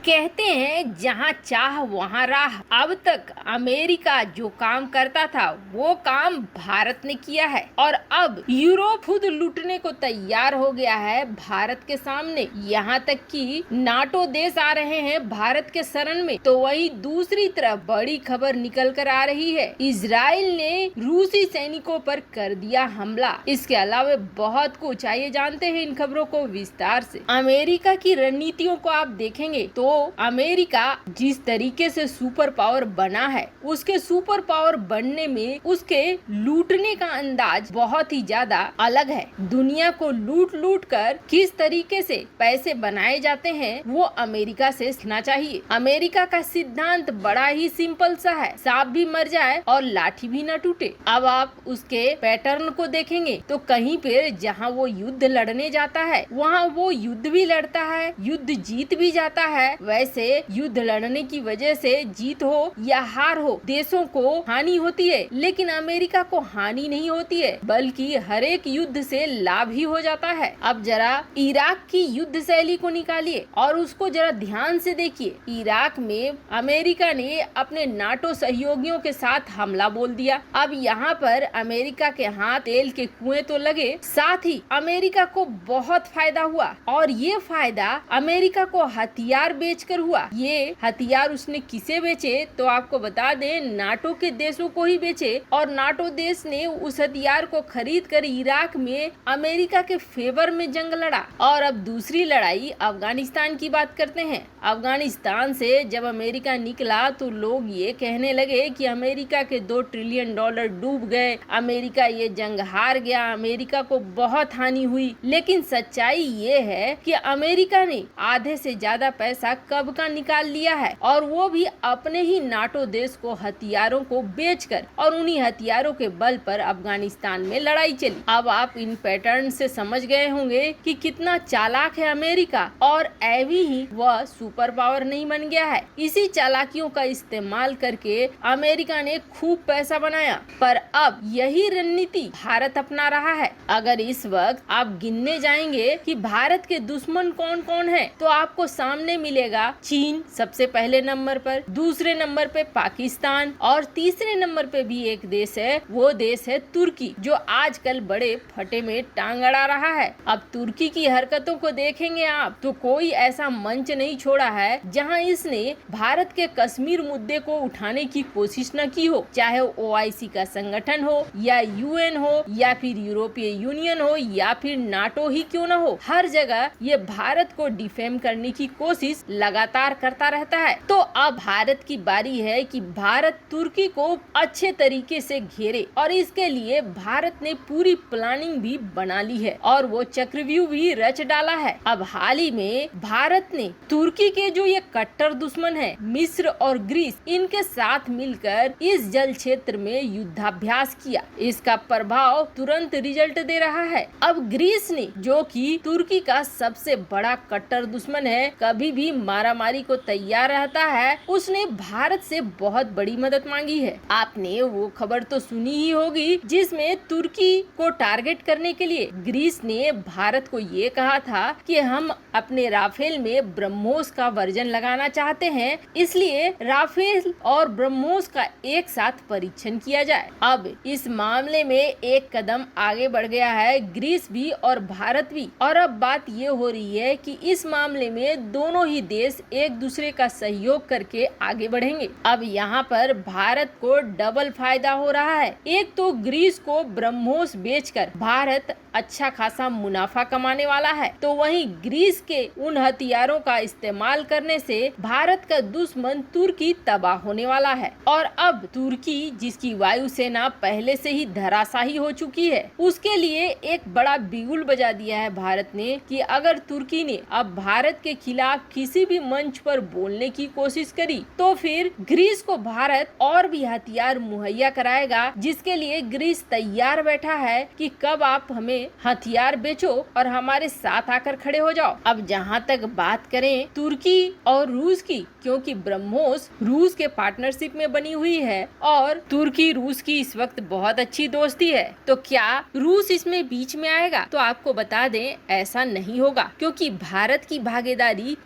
कहते हैं जहाँ चाह वहाँ राह। अब तक अमेरिका जो काम करता था वो काम भारत ने किया है और अब यूरोप खुद लूटने को तैयार हो गया है भारत के सामने। यहाँ तक कि नाटो देश आ रहे हैं भारत के शरण में। तो वही दूसरी तरफ बड़ी खबर निकल कर आ रही है, इजराइल ने रूसी सैनिकों पर कर दिया हमला। इसके अलावा बहुत कुछ, आइए जानते हैं इन खबरों को विस्तार से। अमेरिका की रणनीतियों को आप देखेंगे तो अमेरिका जिस तरीके से सुपर पावर बना है, उसके सुपर पावर बनने में उसके लूटने का अंदाज बहुत ही ज्यादा अलग है। दुनिया को लूट लूट कर किस तरीके से पैसे बनाए जाते हैं वो अमेरिका से सीखना चाहिए। अमेरिका का सिद्धांत बड़ा ही सिंपल सा है, सांप भी मर जाए और लाठी भी न टूटे। अब आप उसके पैटर्न को देखेंगे तो कहीं पे जहाँ वो युद्ध लड़ने जाता है वहाँ वो युद्ध भी लड़ता है, युद्ध जीत भी जाता है। वैसे युद्ध लड़ने की वजह से जीत हो या हार हो देशों को हानि होती है, लेकिन अमेरिका को हानि नहीं होती है बल्कि हर एक युद्ध से लाभ ही हो जाता है। अब जरा इराक की युद्ध शैली को निकालिए और उसको जरा ध्यान से देखिए। इराक में अमेरिका ने अपने नाटो सहयोगियों के साथ हमला बोल दिया। अब यहाँ पर अमेरिका के हाथ तेल के कुएं तो लगे, साथ ही अमेरिका को बहुत फायदा हुआ और ये फायदा अमेरिका को हथियार बेचकर हुआ। ये हथियार उसने किसे बेचे तो आपको बता दें, नाटो के देशों को ही बेचे और नाटो देश ने उस हथियार को खरीद कर इराक में अमेरिका के फेवर में जंग लड़ा। और अब दूसरी लड़ाई अफगानिस्तान की बात करते हैं। अफगानिस्तान से जब अमेरिका निकला तो लोग ये कहने लगे कि अमेरिका के $2 ट्रिलियन डूब गए, अमेरिका ये जंग हार गया, अमेरिका को बहुत हानि हुई। लेकिन सच्चाई ये है कि अमेरिका ने आधे से ज्यादा पैसा कब का निकाल लिया है और वो भी अपने ही नाटो देश को हथियारों को बेचकर, और उन्हीं हथियारों के बल पर अफगानिस्तान में लड़ाई चली। अब आप इन पैटर्न से समझ गए होंगे कि कितना चालाक है अमेरिका और ऐवी ही वह सुपर पावर नहीं बन गया है। इसी चालाकियों का इस्तेमाल करके अमेरिका ने खूब पैसा बनाया, पर अब यही रणनीति भारत अपना रहा है। अगर इस वक्त आप गिनने जाएंगे कि भारत के दुश्मन कौन कौन है तो आपको सामने मिलेगा चीन सबसे पहले नंबर पर, दूसरे नंबर पे पाकिस्तान और तीसरे नंबर पे भी एक देश है, वो देश है तुर्की, जो आजकल बड़े फटे में टांग अड़ा रहा है। अब तुर्की की हरकतों को देखेंगे आप तो कोई ऐसा मंच नहीं छोड़ा है जहां इसने भारत के कश्मीर मुद्दे को उठाने की कोशिश न की हो, चाहे OIC का संगठन हो या UN हो या फिर यूरोपीय यूनियन हो या फिर नाटो ही क्यों न हो। हर जगह ये भारत को डिफेम करने की कोशिश लगातार करता रहता है। तो अब भारत की बारी है कि भारत तुर्की को अच्छे तरीके से घेरे और इसके लिए भारत ने पूरी प्लानिंग भी बना ली है और वो चक्रव्यूह भी रच डाला है। अब हाल ही में भारत ने तुर्की के जो ये कट्टर दुश्मन है मिस्र और ग्रीस, इनके साथ मिलकर इस जल क्षेत्र में युद्धाभ्यास किया। इसका प्रभाव तुरंत रिजल्ट दे रहा है। अब ग्रीस ने, जो कि तुर्की का सबसे बड़ा कट्टर दुश्मन है, कभी भी मारामारी को तैयार रहता है, उसने भारत से बहुत बड़ी मदद मांगी है। आपने वो खबर तो सुनी ही होगी जिसमें तुर्की को टारगेट करने के लिए ग्रीस ने भारत को ये कहा था कि हम अपने राफेल में ब्रह्मोस का वर्जन लगाना चाहते हैं, इसलिए राफेल और ब्रह्मोस का एक साथ परीक्षण किया जाए। अब इस मामले में एक कदम आगे बढ़ गया है ग्रीस भी और भारत भी, और अब बात ये हो रही है कि इस मामले में दोनों ही देश एक दूसरे का सहयोग करके आगे बढ़ेंगे। अब यहाँ पर भारत को डबल फायदा हो रहा है। एक तो ग्रीस को ब्रह्मोस बेचकर भारत अच्छा खासा मुनाफा कमाने वाला है, तो वहीं ग्रीस के उन हथियारों का इस्तेमाल करने से भारत का दुश्मन तुर्की तबाह होने वाला है। और अब तुर्की, जिसकी वायुसेना पहले से ही धराशायी हो चुकी है, उसके लिए एक बड़ा बिगुल बजा दिया है भारत ने कि अगर तुर्की ने अब भारत के खिलाफ किसी भी मंच पर बोलने की कोशिश करी तो फिर ग्रीस को भारत और भी हथियार मुहैया कराएगा, जिसके लिए ग्रीस तैयार बैठा है कि कब आप हमें हथियार बेचो और हमारे साथ आकर खड़े हो जाओ। अब जहाँ तक बात करें तुर्की और रूस की, क्योंकि ब्रह्मोस रूस के पार्टनरशिप में बनी हुई है और तुर्की रूस की इस वक्त बहुत अच्छी दोस्ती है, तो क्या रूस इसमें बीच में आएगा? तो आपको बता दें ऐसा नहीं होगा, क्योंकि भारत की भागीदारी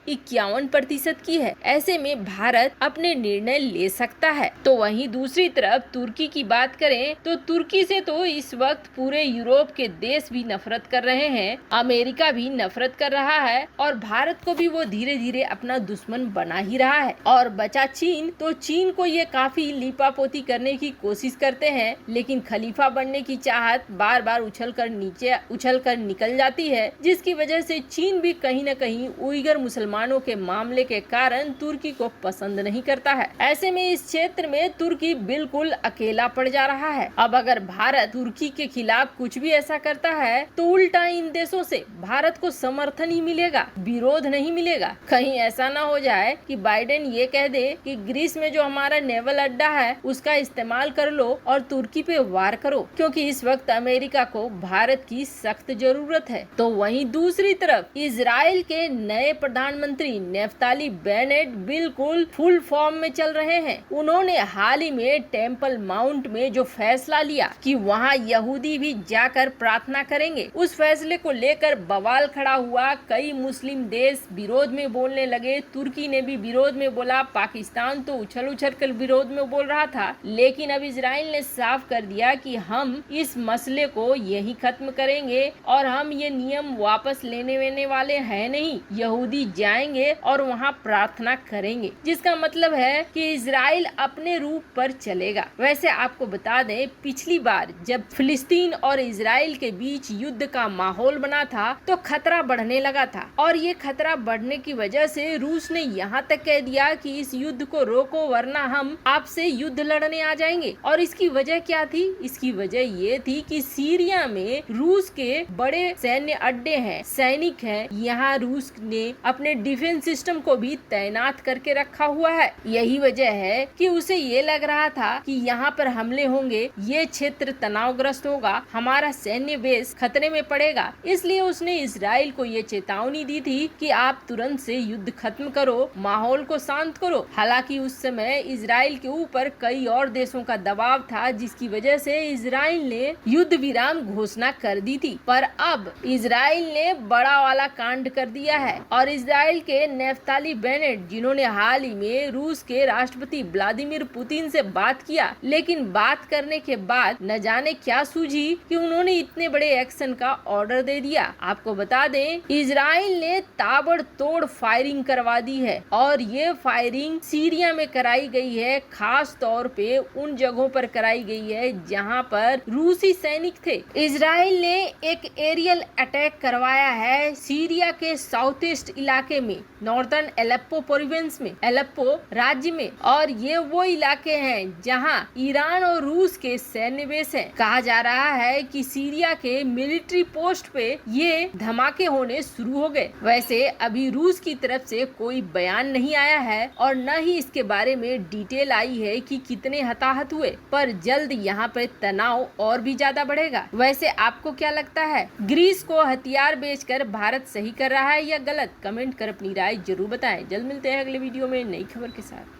51% की है। ऐसे में भारत अपने निर्णय ले सकता है। तो वहीं दूसरी तरफ तुर्की की बात करें तो तुर्की से तो इस वक्त पूरे यूरोप के देश भी नफरत कर रहे हैं, अमेरिका भी नफरत कर रहा है और भारत को भी वो धीरे धीरे अपना दुश्मन बना ही रहा है। और बचा चीन, तो चीन को ये काफी लीपापोती करने की कोशिश करते हैं, लेकिन खलीफा बनने की चाहत बार बार उछल कर निकल जाती है, जिसकी वजह से चीन भी कहीं न कहीं उइगर मुसलमानों के मामले के कारण तुर्की को पसंद नहीं करता है। ऐसे में इस क्षेत्र में तुर्की बिल्कुल अकेला पड़ जा रहा है। अब अगर भारत तुर्की के खिलाफ कुछ भी ऐसा करता है तो उल्टा इन देशों से भारत को समर्थन ही मिलेगा, विरोध नहीं मिलेगा। कहीं ऐसा ना हो जाए कि बाइडेन ये कह दे कि ग्रीस में जो हमारा नेवल अड्डा है उसका इस्तेमाल कर लो और तुर्की पे वार करो, क्योंकि इस वक्त अमेरिका को भारत की सख्त जरूरत है। तो वहीं दूसरी तरफ इजराइल के नए प्रधानमंत्री नेफ्ताली बेनेट बिल्कुल फुल फॉर्म में चल रहे हैं। उन्होंने हाल ही में टेम्पल माउंट में जो फैसला लिया कि वहां यहूदी भी जाकर प्रार्थना करेंगे, उस फैसले को लेकर बवाल खड़ा हुआ। कई मुस्लिम देश विरोध में बोलने लगे, तुर्की ने भी विरोध में बोला, पाकिस्तान तो उछल कर विरोध में बोल रहा था, लेकिन अब इजराइल ने साफ कर दिया कि हम इस मसले को यही खत्म करेंगे और हम ये नियम वापस लेने वाले हैं नहीं। यहूदी जाएंगे और वहाँ प्रार्थना करेंगे, जिसका मतलब है कि इजराइल अपने रूप पर चलेगा। वैसे आपको बता दें, पिछली बार जब फिलिस्तीन और इजराइल के बीच युद्ध का माहौल बना था तो खतरा बढ़ने लगा था, और ये खतरा बढ़ने की वजह से रूस ने यहाँ तक कह दिया कि इस युद्ध को रोको वरना हम आपसे युद्ध लड़ने आ जाएंगे। और इसकी वजह क्या थी? इसकी वजह ये थी कि सीरिया में रूस के बड़े सैन्य अड्डे हैं, सैनिक हैं, यहाँ रूस ने अपने डिफेंस सिस्टम को भी तैनात करके रखा हुआ है। यही वजह है कि उसे ये लग रहा था कि यहाँ पर हमले होंगे, ये क्षेत्र तनावग्रस्त होगा, हमारा सैन्य बेस खतरे में पड़ेगा। इसलिए उसने इजराइल को ये चेतावनी दी थी कि आप तुरंत से युद्ध खत्म करो, माहौल को शांत करो। हालांकि उस समय इजराइल के ऊपर कई और देशों का दबाव था, जिसकी वजह से इजराइल ने युद्ध विराम घोषणा कर दी थी। पर अब इजराइल ने बड़ा वाला कांड कर दिया है और इजराइल के नेफ्ताली बेनेट, जिन्होंने हाल ही में रूस के राष्ट्रपति व्लादिमीर पुतिन से बात किया, लेकिन बात करने के बाद न जाने क्या सूझी कि उन्होंने इतने बड़े एक्शन का ऑर्डर दे दिया। आपको बता दें, इजराइल ने ताबड़तोड़ फायरिंग करवा दी है और ये फायरिंग सीरिया में कराई गई है, खास तौर पे उन जगहों पर कराई गई है जहां पर रूसी सैनिक थे। इजराइल ने एक एरियल अटैक करवाया है सीरिया के साउथ ईस्ट इलाके में, नॉर्दर्न एलेप्पो प्रोविंस में, एलेप्पो राज्य में, और ये वो इलाके हैं जहां ईरान और रूस के सैन्य बेस हैं। कहा जा रहा है कि सीरिया के मिलिट्री पोस्ट पे ये धमाके होने शुरू हो गए। वैसे अभी रूस की तरफ से कोई बयान नहीं आया है और न ही इसके बारे में डिटेल आई है कि कितने हताहत हुए, पर जल्द यहाँ पर तनाव और भी ज्यादा बढ़ेगा। वैसे आपको क्या लगता है, ग्रीस को हथियार बेचकर भारत सही कर रहा है या गलत? कमेंट कर अपनी राय जरूर बताएं। जल्द मिलते हैं अगले वीडियो में नई खबर के साथ।